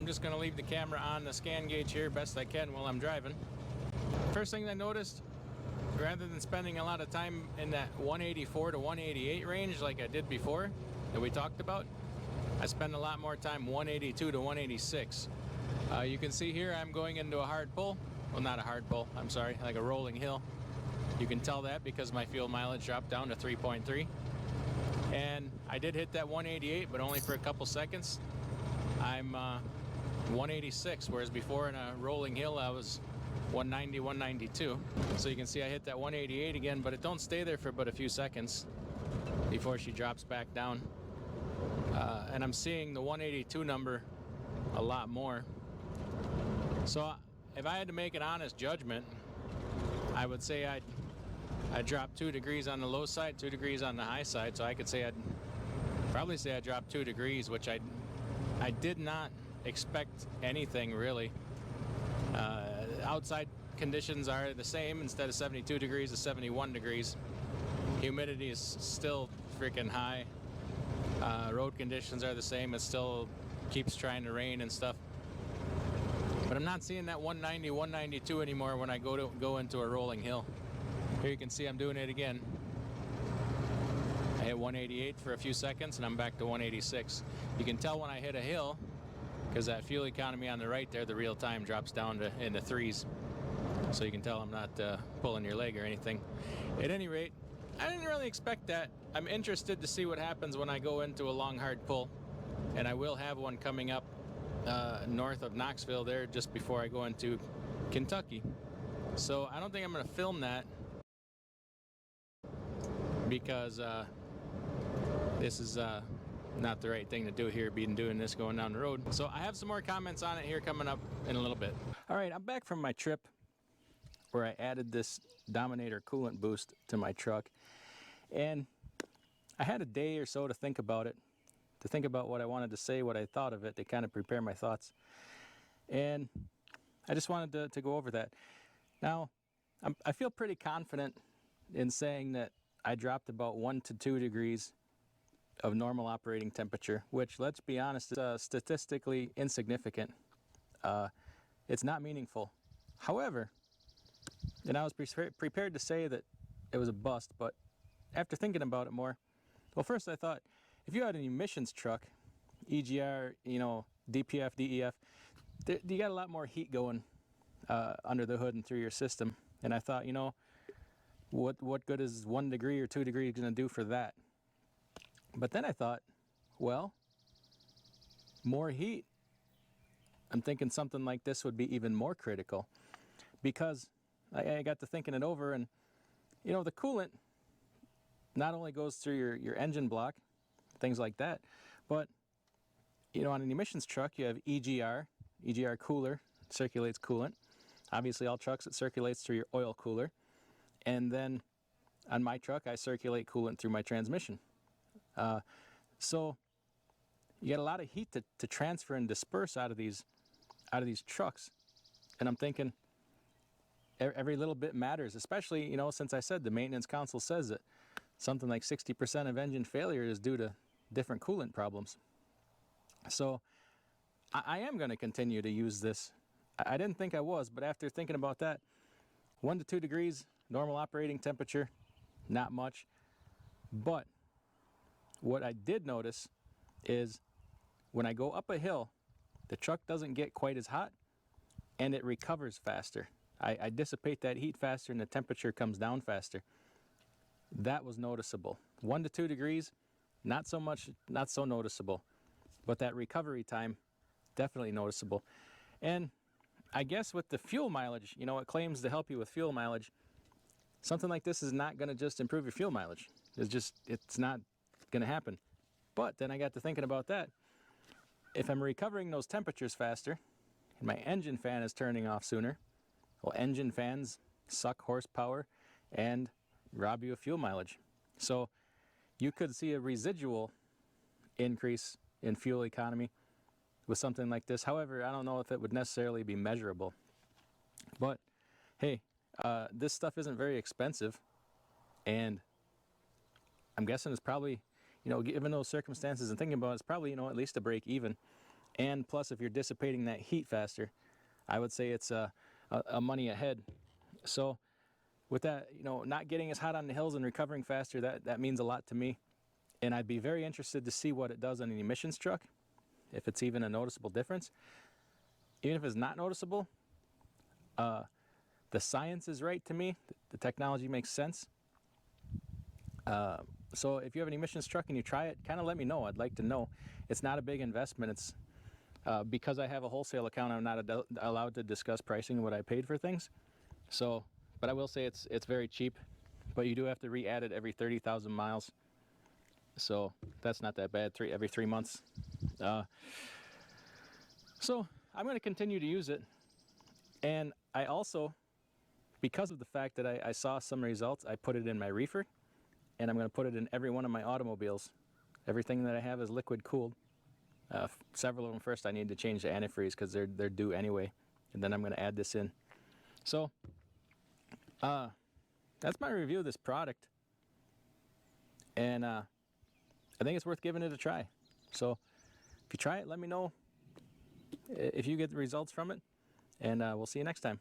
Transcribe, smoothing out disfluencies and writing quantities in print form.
just going to leave the camera on the scan gauge here best I can while I'm driving. First thing I noticed, rather than spending a lot of time in that 184 to 188 range like I did before that we talked about, I spend a lot more time 182 to 186. You can see here I'm going into a hard pull. Well, not a hard pull, I'm sorry, like a rolling hill. You can tell that because my fuel mileage dropped down to 3.3. And I did hit that 188, but only for a couple seconds. I'm 186, whereas before in a rolling hill I was 190, 192. So you can see I hit that 188 again, but it don't stay there for but a few seconds before she drops back down. And I'm seeing the 182 number a lot more. So if I had to make an honest judgment, I would say I'd drop 2 degrees on the low side, 2 degrees on the high side. So I could say I'd probably say I dropped 2 degrees, which I did not expect anything really. Outside conditions are the same. Instead of 72 degrees to 71 degrees. Humidity is still freaking high. Road conditions are the same. It still keeps trying to rain and stuff. But I'm not seeing that 190, 192 anymore when I go into a rolling hill. Here you can see I'm doing it again. I hit 188 for a few seconds and I'm back to 186. You can tell when I hit a hill because that fuel economy on the right there, the real time drops down to in the 3s. So you can tell I'm not pulling your leg or anything. At any rate, I didn't really expect that. I'm interested to see what happens when I go into a long hard pull. And I will have one coming up north of Knoxville there just before I go into Kentucky. So I don't think I'm going to film that because this is not the right thing to do here, being doing this going down the road. So I have some more comments on it here coming up in a little bit. All right, I'm back from my trip where I added this Dominator coolant boost to my truck, and I had a day or so to think about it, to think about what I wanted to say, what I thought of it, to kind of prepare my thoughts. And I just wanted to go over that. Now, I feel pretty confident in saying that I dropped about 1 to 2 degrees of normal operating temperature, which, let's be honest, is statistically insignificant. It's not meaningful. However, and I was prepared to say that it was a bust, but after thinking about it more, well, first I thought, if you had an emissions truck, EGR, DPF, DEF, you got a lot more heat going under the hood and through your system. And I thought, what good is 1 degree or 2 degrees going to do for that? But then I thought, well, more heat. I'm thinking something like this would be even more critical, because I got to thinking it over, and the coolant not only goes through your engine block, things like that, but on an emissions truck you have EGR cooler, circulates coolant. Obviously all trucks, it circulates through your oil cooler, and then on my truck I circulate coolant through my transmission. So you get a lot of heat to transfer and disperse out of these trucks, and I'm thinking every little bit matters, especially since I said the maintenance council says that something like 60% of engine failure is due to different coolant problems. So I am going to continue to use this. I didn't think I was, but after thinking about that, 1 to 2 degrees normal operating temperature, not much. But what I did notice is when I go up a hill, the truck doesn't get quite as hot and it recovers faster. I dissipate that heat faster and the temperature comes down faster. That was noticeable. 1 to 2 degrees, not so much, not so noticeable. But that recovery time, definitely noticeable. And I guess with the fuel mileage, it claims to help you with fuel mileage. Something like this is not going to just improve your fuel mileage. It's not going to happen. But then I got to thinking about that. If I'm recovering those temperatures faster, and my engine fan is turning off sooner, well, engine fans suck horsepower and rob you of fuel mileage. So you could see a residual increase in fuel economy with something like this. However, I don't know if it would necessarily be measurable. But hey, this stuff isn't very expensive, and I'm guessing it's probably, given those circumstances and thinking about it, it's probably, at least a break even. And plus, if you're dissipating that heat faster, I would say it's a money ahead. So with that, you know, not getting as hot on the hills and recovering faster, that means a lot to me. And I'd be very interested to see what it does on an emissions truck, if it's even a noticeable difference. Even if it's not noticeable, the science is right to me. The technology makes sense. So if you have an emissions truck and you try it, kind of let me know. I'd like to know. It's not a big investment. It's because I have a wholesale account, I'm not allowed to discuss pricing and what I paid for things. So, but I will say it's very cheap. But you do have to re-add it every 30,000 miles. So that's not that bad. Every 3 months. So I'm going to continue to use it. And I also, because of the fact that I saw some results, I put it in my reefer. And I'm going to put it in every one of my automobiles. Everything that I have is liquid cooled. Several of them first I need to change the antifreeze because they're due anyway. And then I'm going to add this in. So that's my review of this product. And I think it's worth giving it a try. So if you try it, let me know if you get the results from it. And we'll see you next time.